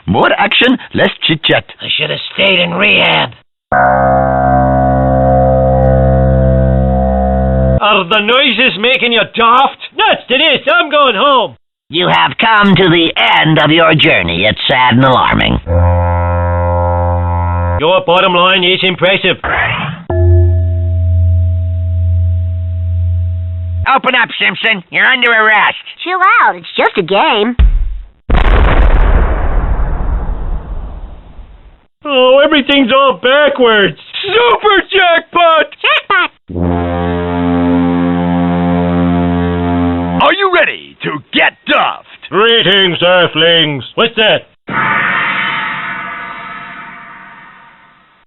More action, less chit-chat. I should have stayed in rehab. Are the noises making you daft? Nuts to this, I'm going home. You have come to the end of your journey. It's sad and alarming. Your bottom line is impressive. Open up, Simpson. You're under arrest. Chill out. It's just a game. Oh, everything's all backwards. Super jackpot! Jackpot! Are you ready to get daft? Greetings, Earthlings. What's that?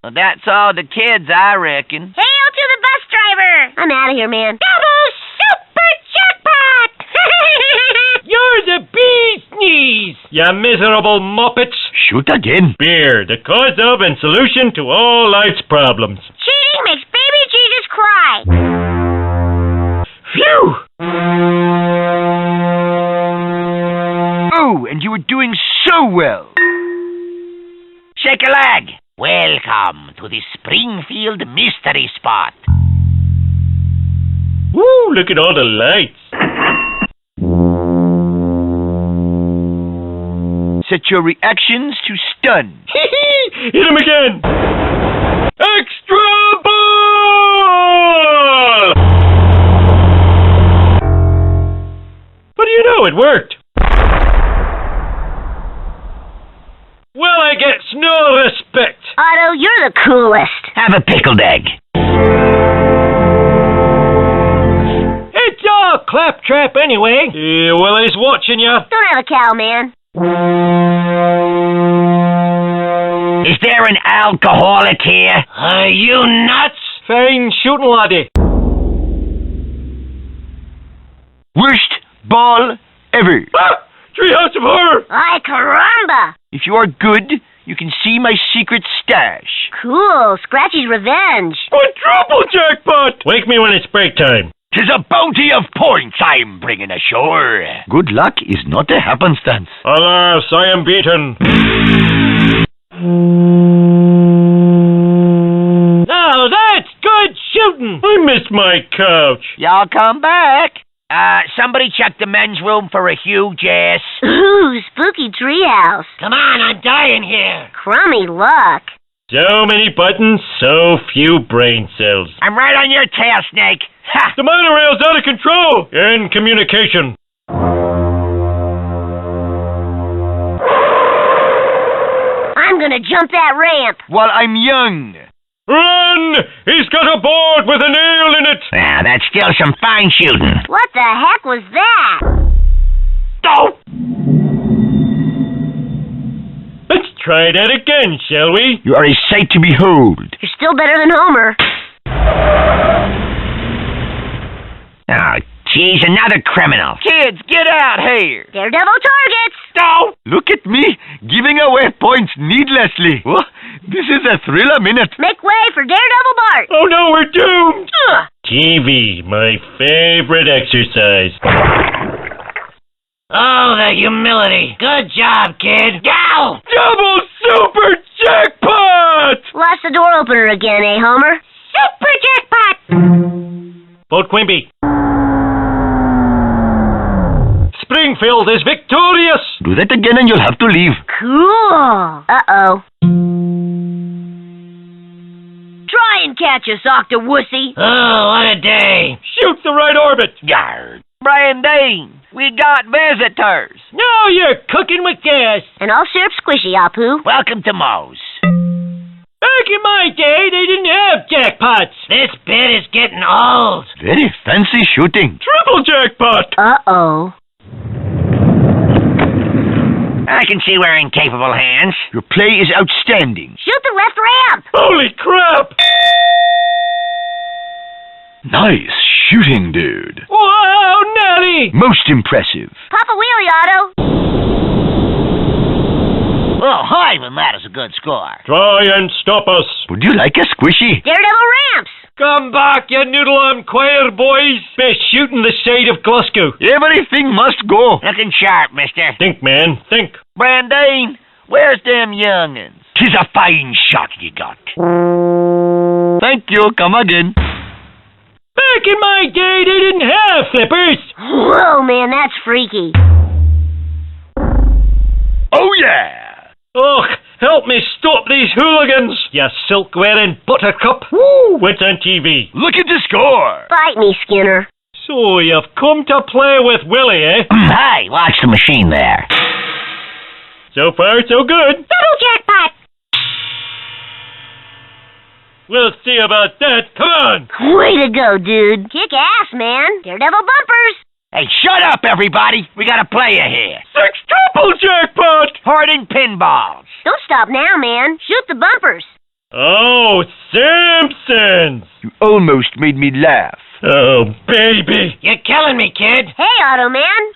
Well, that's all the kids, I reckon. Hail to the bus driver! I'm out of here, man. Double super jackpot! You're the bee's knees, you miserable muppets. Shoot again. Beer, the cause of and solution to all life's problems. Cheating makes baby Jesus cry. Phew! Oh, and you were doing so well. Shake a leg. Welcome to the Springfield Mystery Spot. Woo, look at all the lights. Set your reactions to stun. Hit him again. Extra ball! What do you know? It worked. Well, I get no respect. Otto, you're the coolest. Have a pickled egg. It's all claptrap anyway. Well, he's watching you. Don't have a cow, man. Is there an alcoholic here? Are you nuts? Fine shooting, laddie. Worst ball ever. Ah! Treehouse of Horror! Ay, caramba! If you are good, you can see my secret stash. Cool. Scratchy's revenge. Quadruple jackpot! Wake me when it's break time. 'Tis a bounty of points I'm bringing ashore. Good luck is not a happenstance. Alas, I am beaten. Now that's good shooting. I missed my couch. Y'all come back. Somebody check the men's room for a Hugh Jess. Ooh, spooky treehouse. Come on, I'm dying here. Crummy luck. So many buttons, so few brain cells. I'm right on your tail, Snake. Ha! The monorail's out of control. End communication. I'm gonna jump that ramp. While I'm young. Run! He's got a board with a nail in it. Now, that's still some fine shooting. What the heck was that? Oh! Let's try that again, shall we? You are a sight to behold. You're still better than Homer. Oh, geez, another criminal. Kids, get out here. Daredevil targets. Oh! Look at me, giving away points needlessly. Oh, this is a thrill a minute. Make way for Daredevil Bart. Oh no, we're doomed. Ugh. TV, my favorite exercise. Oh, the humility. Good job, kid. Go! Double super jackpot! Lost the door opener again, eh, Homer? Super jackpot! Vote Quimby. Springfield is victorious! Do that again and you'll have to leave. Cool. Uh-oh. Try and catch us, Octowussy. Oh, what a day. Shoot the right orbit! Yard. Brian Dane, we got visitors. Now you're cooking with gas. And all syrup squishy, Apu. Welcome to Moe's. Back in my day, they didn't have jackpots. This bit is getting old. Very fancy shooting. Triple jackpot! Uh-oh. I can see we're in capable hands. Your play is outstanding. Shoot the left ramp. Holy crap! Nice shooting, dude. Wow, Nelly! Most impressive. Pop a wheelie, Otto. Oh, Hyman, that is a good score. Try and stop us. Would you like a squishy? Daredevil ramps. Come back, you noodle-arm choir boys. Best shooting the side of Glasgow. Everything must go. Looking sharp, mister. Think, man, think. Brandine, Where's them young'uns? 'Tis a fine shot you got. Thank you. Come again. Back in my day, they didn't have flippers. Whoa, man, that's freaky. Oh, yeah. Ugh, help me stop these hooligans, you silk-wearing buttercup. Woo, what's on TV? Look at the score. Bite me, Skinner. So you've come to play with Willie, eh? Hey, watch the machine there. So far, so good. Double jackpot. We'll see about that. Come on. Way to go, dude. Kick ass, man. Daredevil bumpers. Hey, shut up, everybody. We got a player here. 6 triple jackpot. Hoarding pinballs. Don't stop now, man. Shoot the bumpers. Oh, Simpsons. You almost made me laugh. Oh, baby. You're killing me, kid. Hey, Automan.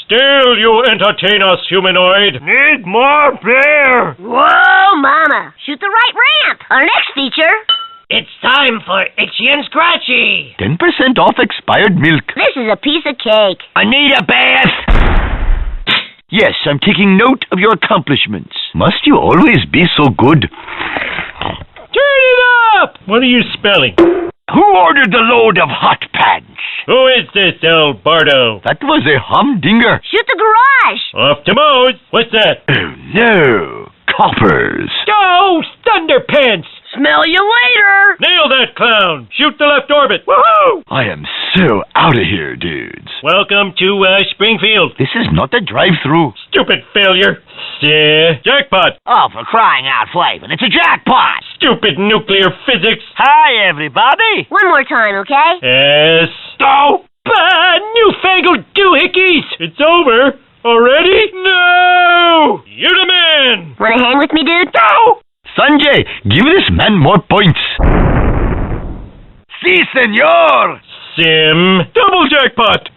Still, you entertain us, humanoid. Need more beer. Whoa, mama. Shoot the right ramp. Our next feature. It's time for Itchy and Scratchy. 10% off expired milk. This is a piece of cake. I need a bath. Yes, I'm taking note of your accomplishments. Must you always be so good? Turn it up. What are you spelling? Who ordered the load of hot pants? Who is this, El Bardo? That was a humdinger. Shoot the garage. Off to Moe's. What's that? Oh, no. Coppers. Go, Thunderpants. Smell you later. Nail that clown. Shoot the left orbit. Woohoo! I am so out of here, dudes. Welcome to Springfield. This is not a drive-through. Stupid failure. Jackpot. Oh, for crying out flavin'. It's a jackpot. Stupid nuclear physics. Hi, everybody. One more time, okay? Yes. Oh, newfangled doohickeys. It's over. Already? No! You're the man. Wanna hang with me, dude? Go! Sanjay, give this man more points. Si, senor. Sim. Double jackpot.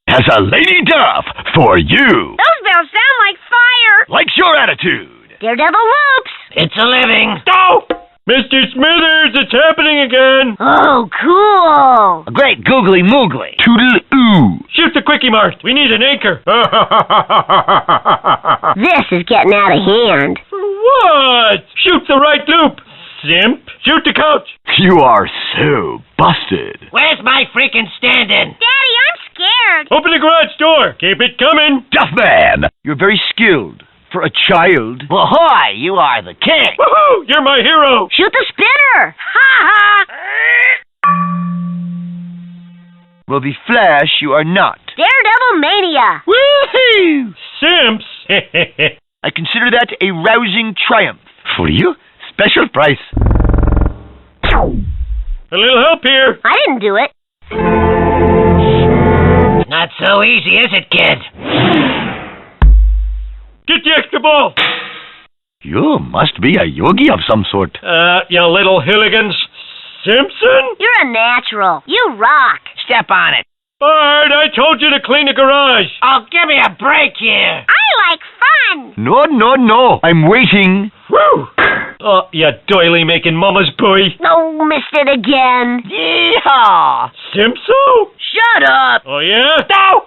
Has a lady dove for you. Those bells sound like fire. Likes your attitude. Daredevil loops. It's a living. Go! Mr. Smithers, it's happening again. Oh, cool. A great googly moogly. Toodle-oo. Shoot the quickie mart. We need an anchor. This is getting out of hand. What? Shoot the right loop. Simp. Shoot the couch. You are so busted. Where's my freaking stand-in? Daddy, I'm scared. Open the garage door. Keep it coming. Duffman, you're very skilled. For a child. Ahoy, you are the king. Woohoo! You're my hero. Shoot the spinner. Ha ha. Well, the Flash, you are not. Daredevil mania. Woohoo! Simps. I consider that a rousing triumph. For you, special price. A little help here. I didn't do it. Not so easy, is it, kid? Get the extra ball. You must be a yogi of some sort. You little hooligans. Simpson? You're a natural. You rock. Step on it. Bart, I told you to clean the garage. Oh, give me a break here. I like fun. No. I'm waiting. Woo! Oh, you doily-making mama's boy. Oh, missed it again. Yeehaw. Simpson? Shut up. Oh, yeah? No!